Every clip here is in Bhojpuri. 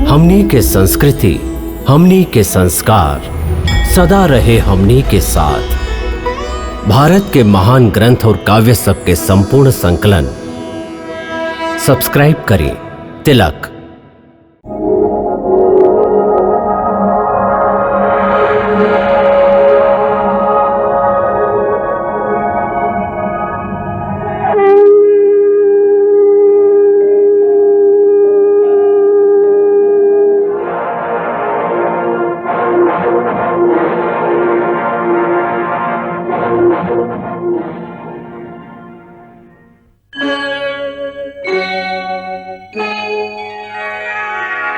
हमनी के संस्कृति, हमनी के संस्कार सदा रहे हमनी के साथ। भारत के महान ग्रंथ और काव्य सब के संपूर्ण संकलन सब्सक्राइब करें तिलक।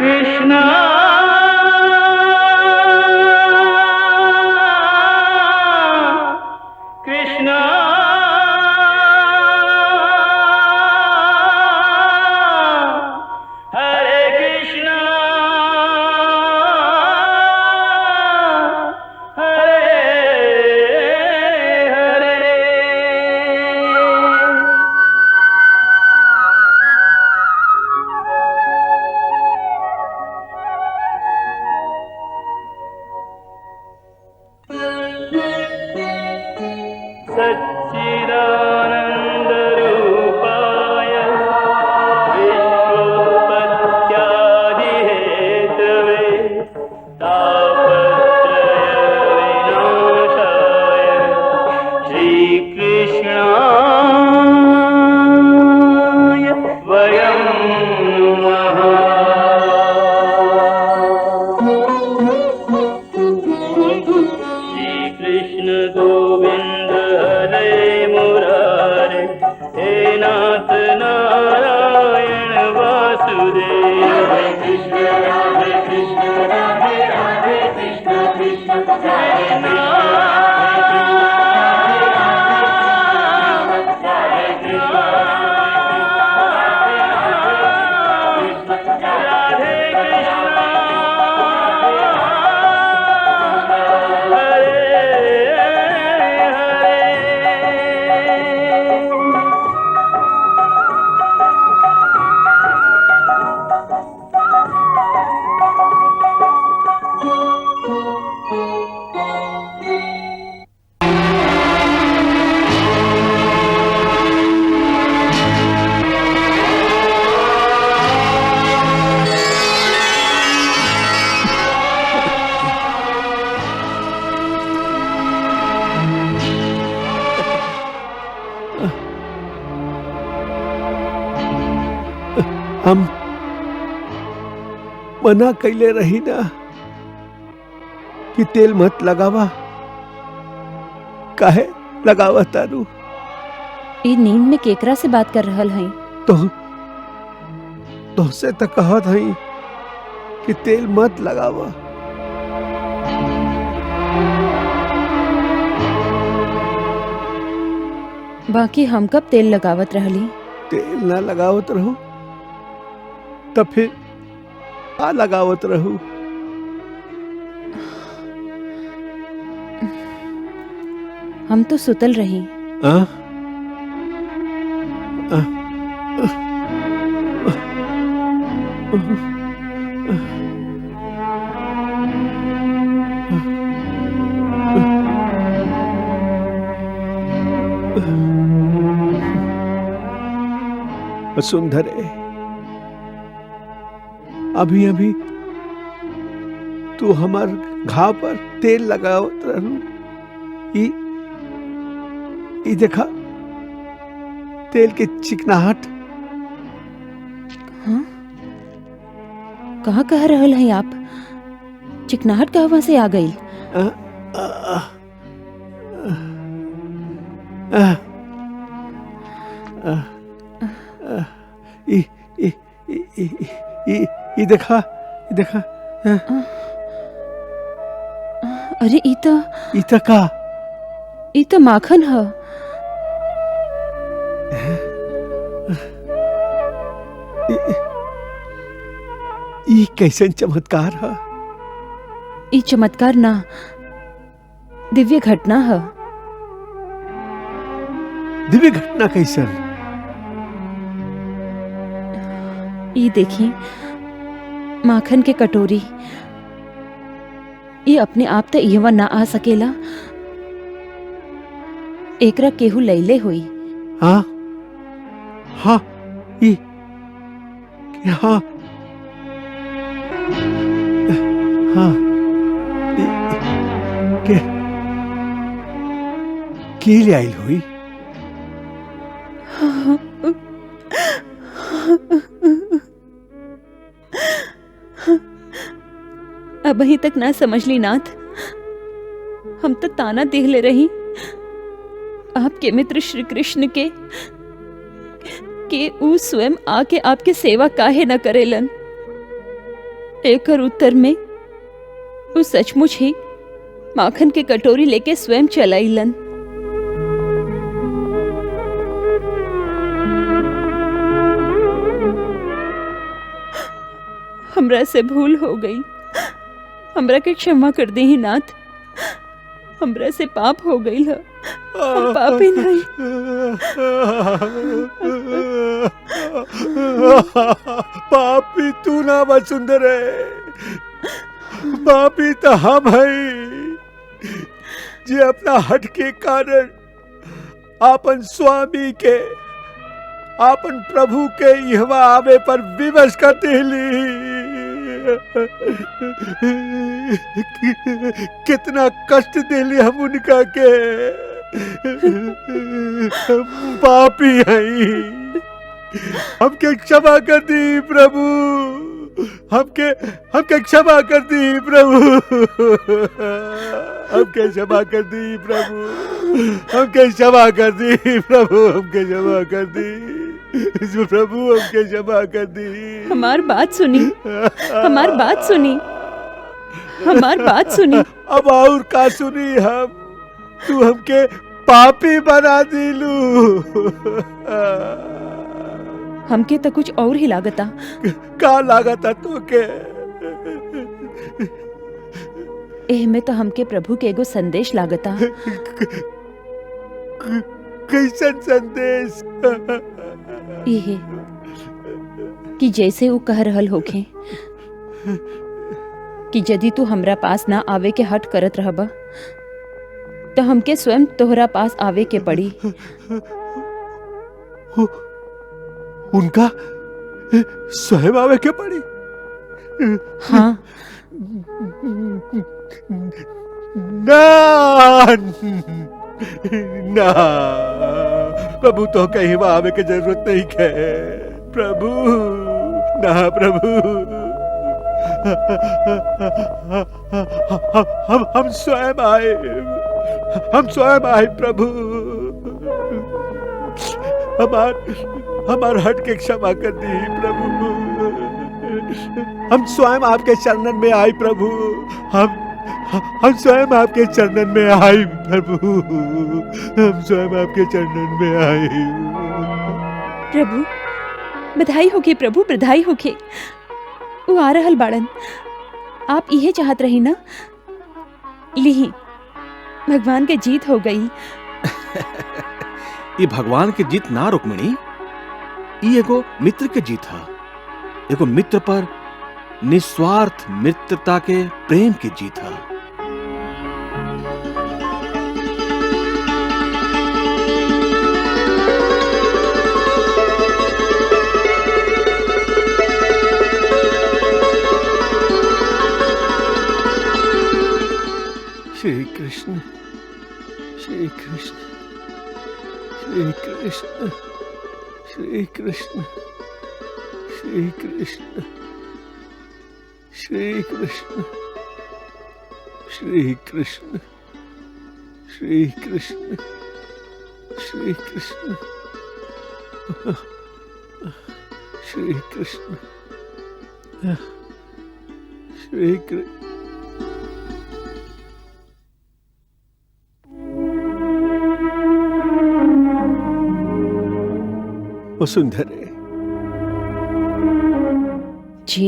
कृष्णा कृष्णा हरे कृष्णा हरे हरे। सच्चिदानन्दरूपाय विश्वोत्पत्त्यादिहेतवे तापत्रयविनाशाय श्रीकृष्णाय वयं नमः। श्रीकृष्ण गोविंद हरे मुरारे, हे नाथ नारायण वासुदेव। हरे कृष्ण राधे कृष्ण कृष्ण कृष्ण हम मना कैले रही ना कि तेल मत लगावा, काहे लगावा तारू? ई नींद में केकरा से बात कर रहल हई? तो से तो कहत हई कि तेल मत लगावा। बाकी हम कब तेल लगावत रहली? तेल ना लगावत रहो तो फिर आ लगावत रहो। हम तो सुतल रही। सुंदरे, अभी अभी तू हमार घाव पर तेल लगावत रहू। ई देखा तेल के चिकनाहट। हाँ? कहाँ कह रहल हैं आप? चिकनाहट कहवा से आ गई? ई देखा अरे ई तो माखन है। ई कैसन चमत्कार है? ई चमत्कार ना, दिव्य घटना है। दिव्य घटना कैसन? ये देखिए, माखन के कटोरी ये अपने आप तो इहवा ना आ सकेला। एकरा केहू लैले हुई। हाँ हाँ ई हाँ हाँ के ले आइल हुई? अबही तक ना समझ ली नाथ। हम तो ताना देख ले रही आपके मित्र श्री कृष्ण के ऊ स्वयं आके आपके सेवा काहे न करेलन। एकर उत्तर में ऊ सचमुच ही माखन के कटोरी लेके स्वयं चलाइलन। हमरा से भूल हो गई, हमरा के क्षमा कर दी ही नाथ। हमरा से पाप हो गई है, हम पापी नहीं। पापी तू ना वसुंधरे, पापी तो हम है जे अपना हट के कारण आपन स्वामी के आपन प्रभु के यहवा आवे पर विवश कर देली। कितना कष्ट देली हम उनका के। हम पापी हैं, हमके क्षमा कर दी प्रभु, हमके क्षमा कर दी प्रभु, हमके क्षमा कर दी प्रभु, हमके क्षमा कर दी प्रभु, हमके क्षमा कर दी प्रभु, हमके क्षमा कर दी। हमार बात सुनी, हमार बात सुनी, हमार बात सुनी। अब और का सुनी हम? तू हमके पापी बना दिलू। हमके तो कुछ और ही लागता। का लागता तो के? एह में तो हमके प्रभु के एगो संदेश लागता। कैसन संदेश? इहे कि जैसे वो कह रहल होखे कि यदि तू हमरा पास ना आवे के हट करत रहबा तो हमके स्वयं तोहरा पास आवे के पड़ी। उनका स्वयं आवे के पड़ी? हाँ। ना ना प्रभु, तो कहीं आवे के जरूरत नहीं है प्रभु। ना प्रभु, हम स्वयं आए, हम स्वयं आए प्रभु। हमार हट के क्षमा कर दी प्रभु। हम स्वयं आपके चरणन में आए प्रभु। हम स्वयं आपके चरणन में आए प्रभु। हम स्वयं आपके चरणन में आए प्रभु। बधाई होके प्रभु, बधाई होके। वो आ रहल बाड़न। आप इहे चाहत रही ना? लीही, भगवान के जीत हो गई। ये भगवान के जीत ना रुक्मिणी, ये एगो मित्र के जीत है। एगो मित्र पर निस्वार्थ मित्रता के प्रेम की जीत है। श्री कृष्ण, श्री कृष्ण, श्री कृष्ण, श्री कृष्ण, श्री कृष्ण, श्री कृष्ण, श्री कृष्ण, श्री कृष्ण, श्री कृष्ण, श्री कृष्ण, श्री कृष्ण। वसुंधरे जी,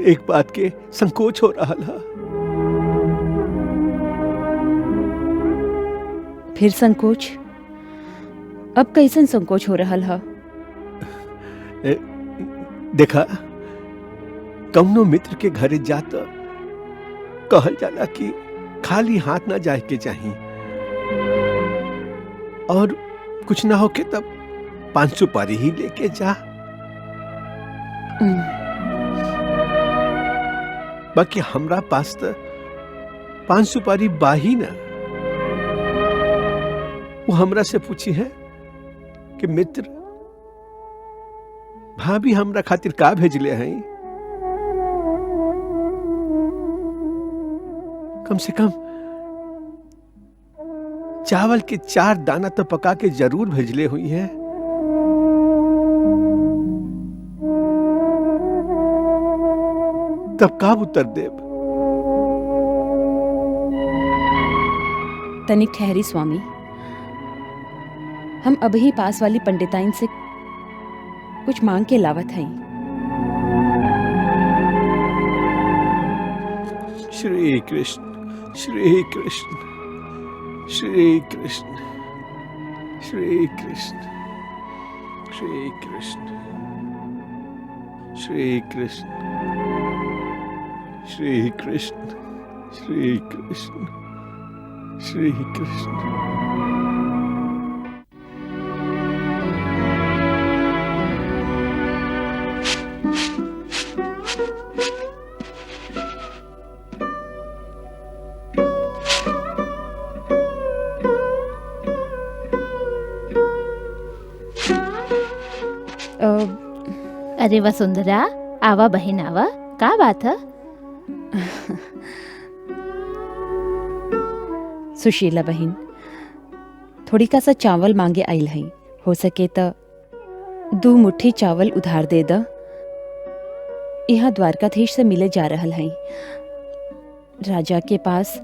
एक बात के संकोच हो रहा था। फिर संकोच? अब कैसन संकोच हो रहल ह? देखा, कौनो मित्र के घरे जात कहल जाला कि खाली हाथ ना जाए के चाहिए, और कुछ ना होके तब 5 सुपारी ही लेके जा। बाकी हमरा पास तो 5 सुपारी बाही ना। वो हमरा से पूछी है कि मित्र, भाभी हमरा खातिर का भेजले हैं? कम से कम चावल के 4 दाना तो पका के जरूर भेजले हुई है। तब का उत्तर देव? तनिक ठहरी स्वामी, हम अभी पास वाली पंडिताइन से कुछ मांग के लावत हई। श्री कृष्ण, श्री कृष्ण, श्री कृष्ण, श्री कृष्ण, श्री कृष्ण, श्री कृष्ण, श्री कृष्ण, श्री कृष्ण, श्री कृष्ण। अरे वसुंधरा, आवा बहन आवा, का बात है? सुशीला बहन, थोड़ी का सा चावल मांगे आइल हई। हो सके तो 2 मुट्ठी चावल उधार दे द। यहाँ द्वारकाधीश से मिले जा रहल हई। राजा के पास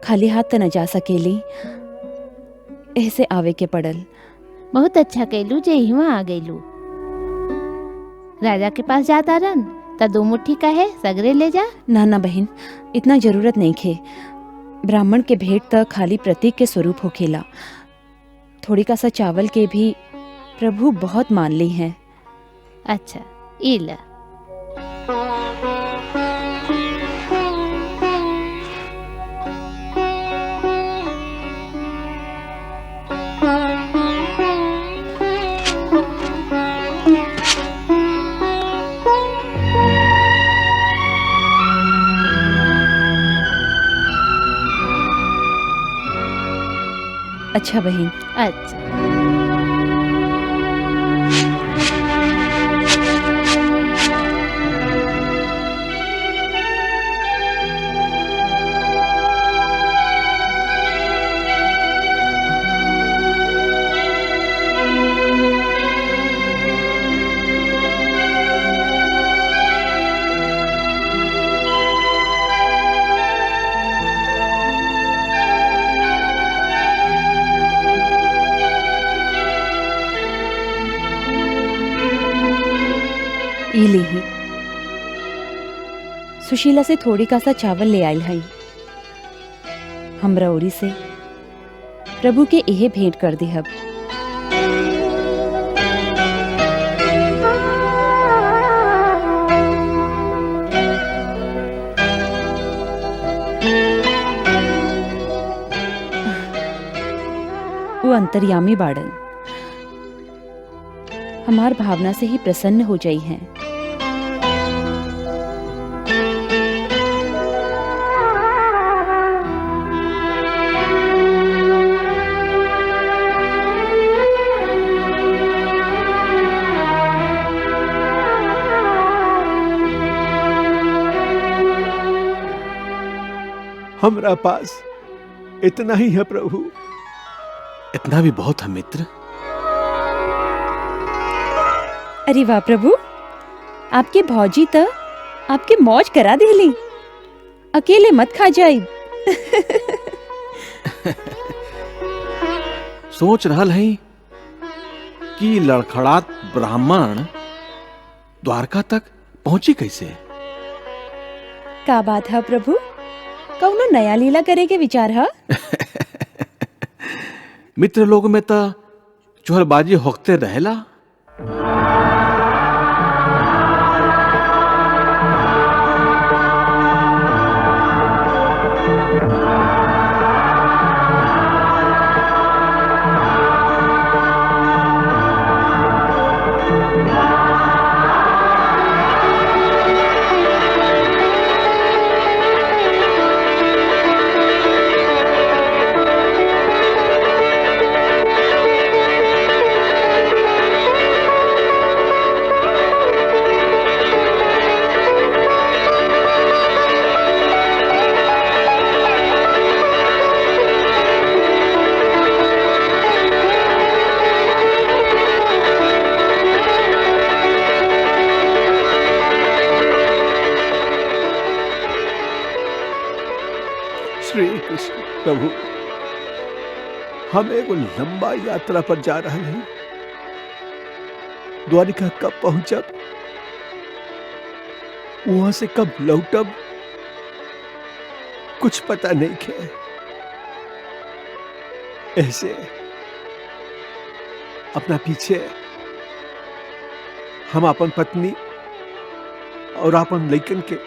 खाली हाथ तो न जा सकेली, ऐसे आवे के पड़ल। बहुत अच्छा कैलू जे हिवा आ गईलू। राजा के पास जाता रन त 2 मुट्ठी का है सगरे ले जा। ना ना बहन, इतना जरूरत नहीं खे। ब्राह्मण के भेंट त खाली प्रतीक के स्वरूप होखेला। थोड़ी का सा चावल के भी प्रभु बहुत मान ली हैं। अच्छा, ई ला। अच्छा बहन। अच्छा। ई लीही। सुशीला से थोड़ी का सा चावल ले आयल हई। हमरा ओरी से प्रभु के इहे भेंट कर दिहब। वो अंतर्यामी बाड़न, हमार भावना से ही प्रसन्न हो जाई हैं। हमरा पास इतना ही है प्रभु। इतना भी बहुत है मित्र। अरे वाह प्रभु, आपके भौजी तो आपके मौज करा देली। अकेले मत खा जाई। सोच रहल है कि लड़खड़ात ब्राह्मण द्वारका तक पहुंची कैसे? का बात है प्रभु, कौनो नया लीला करे के विचार है? मित्र लोग में तो चोहरबाजी होकते रहेला। श्री कृष्ण प्रभु, हम एक लंबा यात्रा पर जा रहे हैं। द्वारिका कब पहुंचब, वहां से कब लौटब, कुछ पता नहीं है। ऐसे अपना पीछे हम अपन पत्नी और अपन लइकन के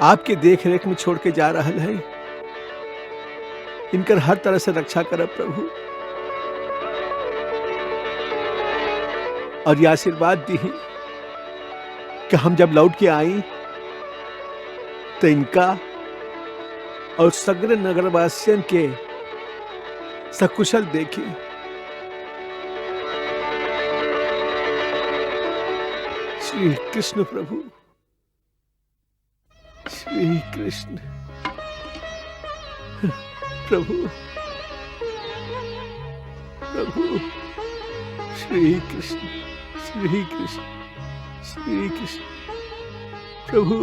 आपके देख रेख में छोड़ के जा रहे हैं। इनकर हर तरह से रक्षा करब प्रभु, और ये आशीर्वाद दी कि हम जब लौट के आई तो इनका और सगरे नगरवासियों के सकुशल देखी। श्री कृष्ण प्रभु, श्री कृष्ण प्रभु, प्रभु, श्री कृष्ण, श्री कृष्ण, श्री कृष्ण प्रभु,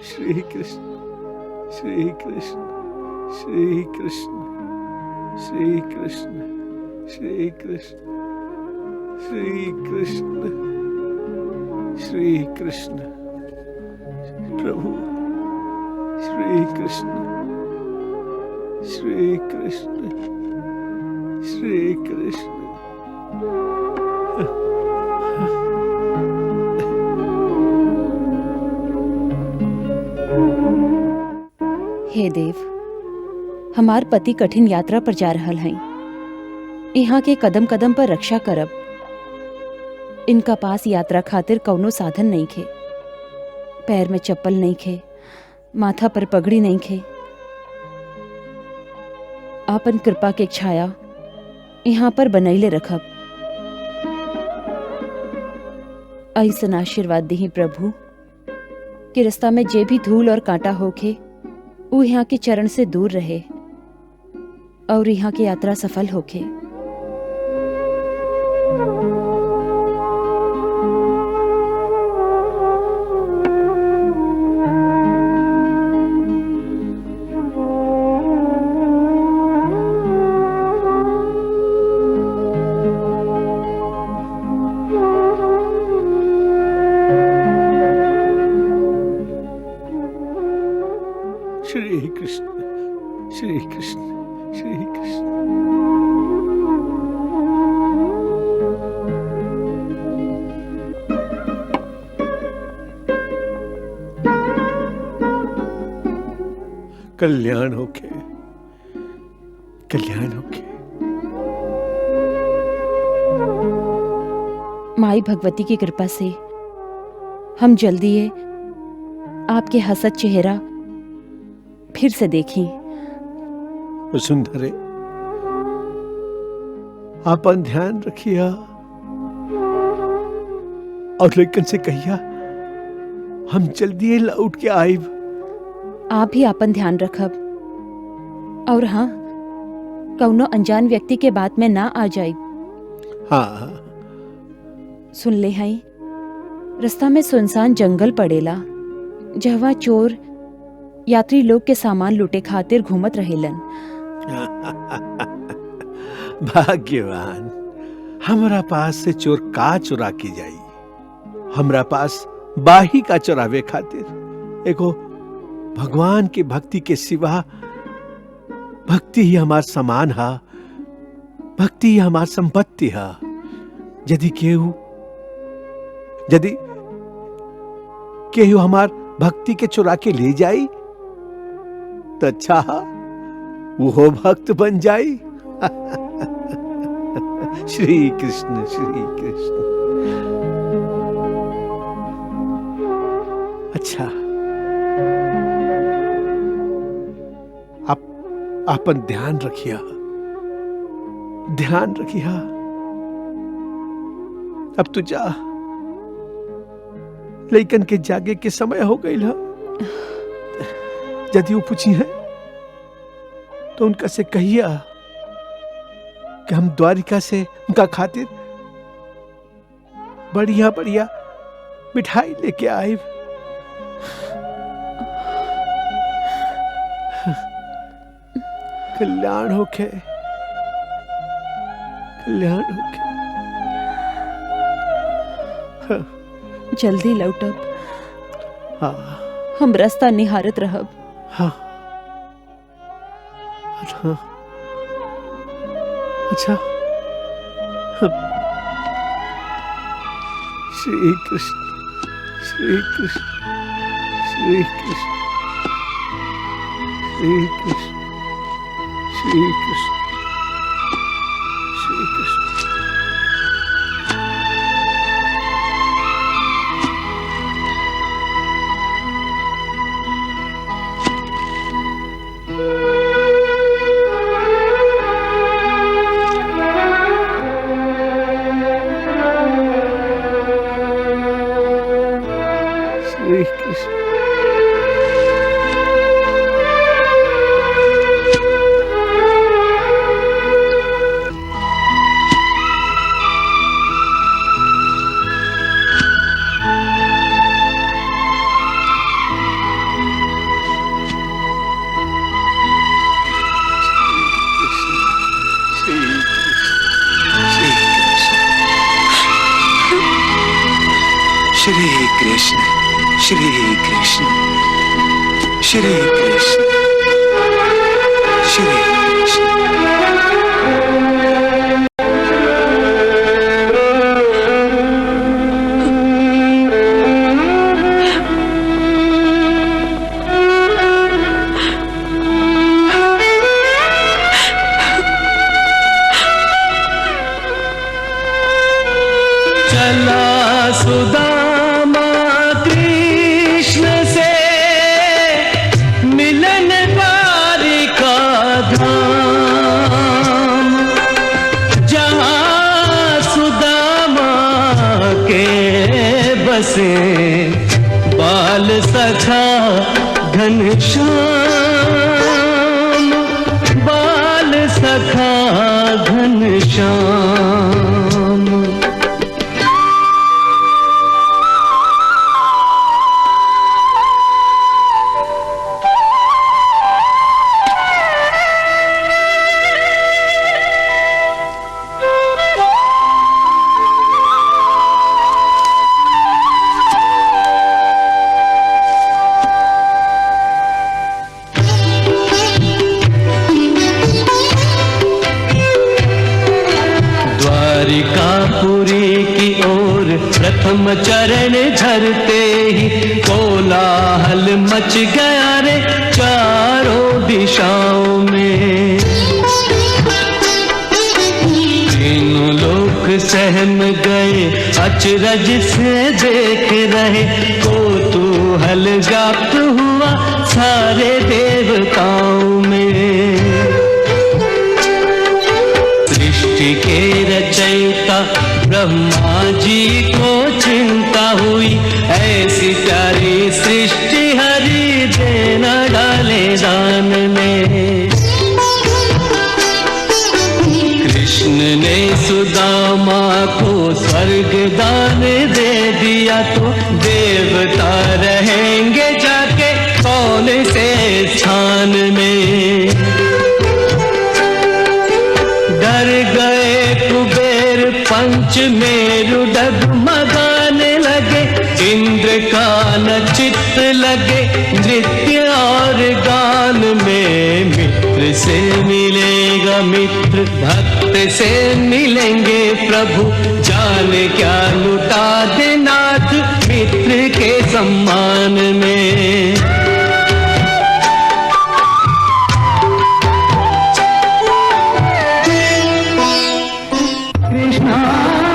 श्री कृष्ण, श्री कृष्ण, श्री कृष्ण, श्री कृष्ण, श्री कृष्ण, श्री कृष्ण, श्री कृष्ण प्रभु, श्री कृष्ण, श्री कृष्ण, श्री कृष्ण। हे देव, हमार पति कठिन यात्रा पर जा रहल हैं। यहाँ के कदम कदम पर रक्षा करब। इनका पास यात्रा खातिर कौनो साधन नहीं खे, पैर में चप्पल नहीं खे, माथा पर पगड़ी नहीं खे। आपन कृपा के छाया यहाँ पर बनैले रखब। ऐसन आशीर्वाद दही प्रभु कि रास्ता में जे भी धूल और कांटा होखे वो यहाँ के चरण से दूर रहे और यहाँ की यात्रा सफल होखे। श्री कृष्ण, श्री कृष्ण, श्री कृष्ण। कल्याण होके, कल्याण होके। माई भगवती की कृपा से हम जल्दी ये आपके हसत चेहरा फिर से देखी। सुंदरे, आपन ध्यान रखिया और लेकिन से कहिया हम जल्दी लौट के आइब। आप भी आपन ध्यान रखब और हाँ, कौनो अनजान व्यक्ति के बात में ना आ जाए। हाँ, सुन ले हई, रास्ता में सुनसान जंगल पड़ेला जहवा चोर यात्री लोग के सामान लूटे खातिर घूमत रहेलन। भाग्यवान, हमरा पास से चोर का चुरा की जाई। हमरा पास बाही का चुरावे खातिर एगो भगवान की भक्ति के सिवा भक्ति ही हमार समान हा। भक्ति हमार संपत्ति है। यदि केहू हमार भक्ति के चुरा के ले जाई तो अच्छा वो भक्त बन जाई। श्री कृष्ण श्री कृष्ण। अच्छा, आप अपन ध्यान रखिया, ध्यान रखिया। अब तू जा, लइकन के जागे के समय हो गई है। यदि वो पूछी है तो उनका से कहिया कि हम द्वारिका से उनका खातिर बढ़िया बढ़िया मिठाई लेके आए। कल्याण होके, कल्याण होके। जल्दी लौटब। हाँ हम रास्ता निहारत रहब। हाँ हाँ। अच्छा, श्री कृष्ण श्री कृष्ण श्री कृष्ण श्री कृष्ण श्री कृष्ण श्री कृष्ण। श्री कृष्ण। श्री कृष्ण श्री कृष्ण श्री कृष्ण श्री कृष्ण। चला सुदामा कृष्ण से मिलन द्वारिका धाम, जहाँ सुदामा के बसे बाल सखा घनश्याम, बाल सखा घनश्याम। द्वारिकापुरी की ओर प्रथम चरण धरते ही कोलाहल मच गया रे चारों दिशाओं में। तीनों लोक सहम गए अचरज से देख रहे, कौतूहल व्याप्त हुआ सारे देवताओं में। सृष्टि के रचयिता ब्रह्मा जी को चिंता हुई, ऐसी प्यारी सृष्टि हरि देना डाले दान में। कृष्ण ने सुदामा को स्वर्ग दान दे दिया, तो देवता रहेंगे जाके कौन से स्थान में। डर गए कुबेर पंच मेरु डगमगाने लगे, इंद्र का न चित्त लगे नृत्य और गान में। मित्र से मिलेगा मित्र, भक्त से मिलेंगे प्रभु, जाने क्या लुटा दे नाथ मित्र के सम्मान में। कृष्णा